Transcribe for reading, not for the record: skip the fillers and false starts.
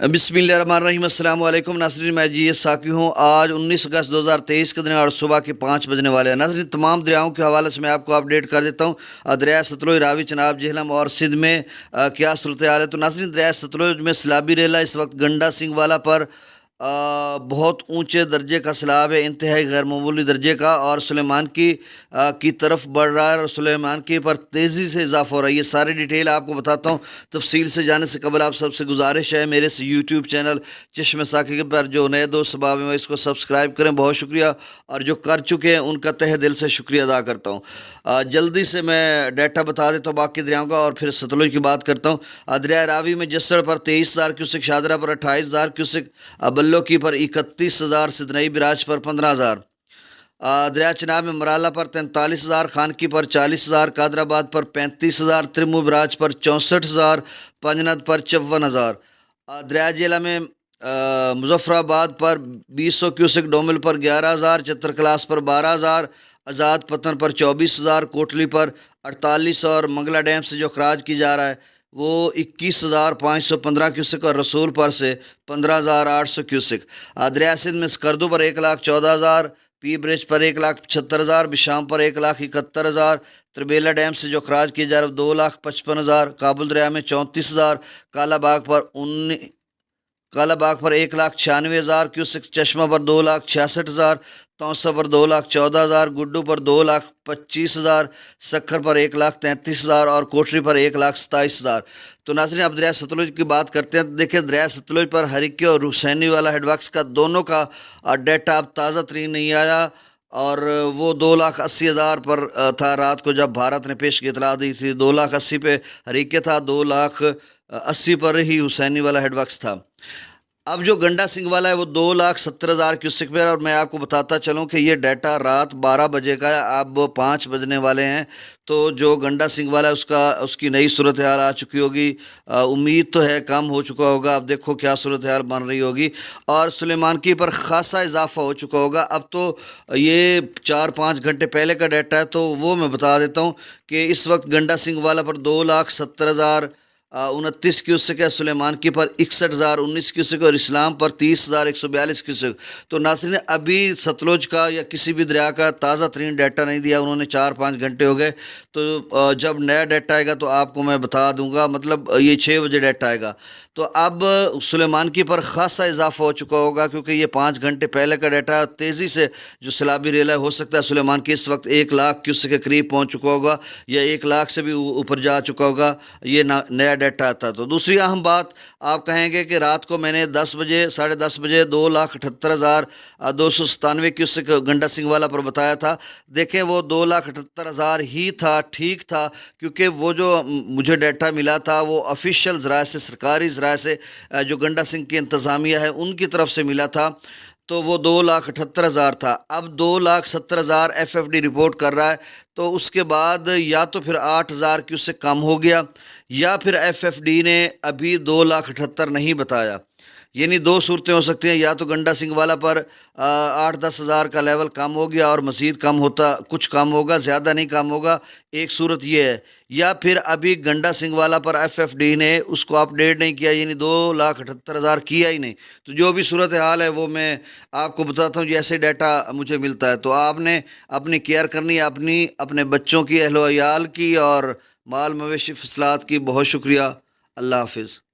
बिस्मिल्लाहिर्रहमानिर्रहीम। अस्सलाम वालेकुम नाज़रीन, मैं जी साकी हूँ। आज 19 अगस्त 2023 के दिन और सुबह के 5 बजने वाले हैं। नाज़रीन, तमाम दरियाओं के हवाले से मैं आपको अपडेट कर देता हूँ। दरिया सतलुज, रावी, चनाब, झेलम और सिंध में क्या सूरत हाल है। तो नाज़रीन, दरिया सतलुज में सैलाबी रेला इस वक्त गंडा सिंह वाला पर बहुत ऊंचे दर्जे का सैलाब है, इंतहाई गैर मामूली दर्जे का, और सुलेमान की तरफ बढ़ रहा है और सुलेमान की पर तेज़ी से इजाफा हो रहा है। ये सारी डिटेल आपको बताता हूँ। तफसील से जाने से कबल आप सबसे गुजारिश है, मेरे से यूट्यूब चैनल चश्मे साकी पर जो नए दोस्त सबाब हैं इसको सब्सक्राइब करें, बहुत शुक्रिया। और जो कर चुके हैं उनका तहे दिल से शुक्रिया अदा करता हूँ। जल्दी से मैं डाटा बता देता हूँ बाकी दरियाओं का और फिर सतलुज की बात करता हूँ। दरिया रावी में जसड़ पर 23,000 क्यूसिक, शादरा पर 28,000 क्यूसिक, बल्लो की पर 31,000, सिदनई बिराज पर 15,000, दरिया चनाब में मराला पर 43,000, खानकी पर 40,000, कादराबाद पर 35,000, त्रिमू बिराज पर 64,000, पंजनद पर 54,000, दरिया जिला में मुजफ्फराबाद पर 200 क्यूसिक, डोमिल पर 11,000, चित्रकलास पर 12,000, आज़ाद पतन पर 24,000, कोटली पर 48, और मंगला डैम से जो खराज की जा रहा है वो 21,515 क्यूसिक, और रसूल पर से 15,800 क्यूसिक। दरिया सिंध में स्कर्दू पर 1,14,000, पी ब्रिज पर 1,75,000, बिशाम पर 1,71,000, त्रिबेला डैम से जो खराज किया जा रहा है 2,55,000, काबुल दरिया में 34,000, कालाबाग पर 1,96,000 क्यूसिक, चश्मा पर 2,66,000, तौसा पर 2,14,000, गुड्डू पर 2,25,000, सखर पर 1,33,000 और कोठरी पर 1,27,000। तो नाज़रीन, अब दरिया सतलुज की बात करते हैं। देखिए, दरिया सतलुज पर हरीके और हुसैनी वाला हेडवर्क्स का दोनों का डेटा अब ताज़ा तरीन नहीं आया, और वो 2,80,000 पर था रात को जब भारत ने पेश की इतला दी थी। 2,80,000 पे हरीके था, 2,80,000 पर ही हुसैनी वाला हेडवर्क्स था। अब जो गंडा सिंह वाला है वो 2,70,000 क्यूसिक पे है, और मैं आपको बताता चलूँ कि ये डाटा रात 12 बजे का है, अब 5 बजने वाले हैं। तो जो गंडा सिंह वाला है उसकी नई सूरत हाल आ चुकी होगी। उम्मीद तो है कम हो चुका होगा, अब देखो क्या सूरत हाल बन रही होगी। और सुलेमान की पर ख़ासा इजाफा हो चुका होगा। अब तो ये 4-5 घंटे पहले का डाटा है, तो वो मैं बता देता हूँ कि इस वक्त गंडा सिंह वाला पर 2,70,000 29 क्यूसिक है, सुलेमान की पर 61,000 19 क्यूसिक, और इस्लाम पर 30,142 क्यूसिक। तो नाज़रीन, अभी सतलुज का या किसी भी दरिया का ताज़ा तरीन डाटा नहीं दिया उन्होंने, 4-5 घंटे हो गए। तो जब नया डाटा आएगा तो आपको मैं बता दूंगा, मतलब ये 6 बजे डाटा आएगा। तो अब सुलेमान की पर ख़ासा इजाफा हो चुका होगा, क्योंकि ये 5 घंटे पहले का डाटा तेज़ी से जो सैलाबी रेला हो सकता है सुलेमान की इस वक्त 1,00,000 क्यूसिक के करीब पहुँच चुका होगा, या 1,00,000 से भी ऊपर जा चुका होगा। ये नया डाटा आता। तो दूसरी अहम बात, आप कहेंगे कि रात को मैंने 10 बजे 10:30 बजे 2,78,297 क्यूसिक गंडा सिंह वाला पर बताया था। देखें, वो 2,78,000 ही था, ठीक था, क्योंकि वो जो मुझे डाटा मिला था वो ऑफिशियल ज़राए से, सरकारी ज़राए से, जो गंडा सिंह की इंतज़ामिया है उनकी तरफ से मिला था। तो वो 2,78,000 था। अब 2,70,000 FFD रिपोर्ट कर रहा है। तो उसके बाद या तो फिर 8,000 की उससे कम हो गया, या फिर FFD ने अभी 2,78,000 नहीं बताया। यानी दो सूरतें हो सकती हैं, या तो गंडा सिंह वाला पर 8-10 हज़ार का लेवल कम हो गया और मज़ीद कम होता, कुछ कम होगा, ज़्यादा नहीं कम होगा। एक सूरत ये है, या फिर अभी गंडा सिंह वाला पर FFD ने उसको अपडेट नहीं किया, यानी 2,78,000 किया ही नहीं। तो जो भी सूरत हाल है वो मैं आपको बताता हूँ जैसे डाटा मुझे मिलता है। तो आपने अपनी केयर करनी है, अपने बच्चों की, अहलो अयाल की और माल मवेशी फसलात की। बहुत शुक्रिया। अल्लाह हाफिज़।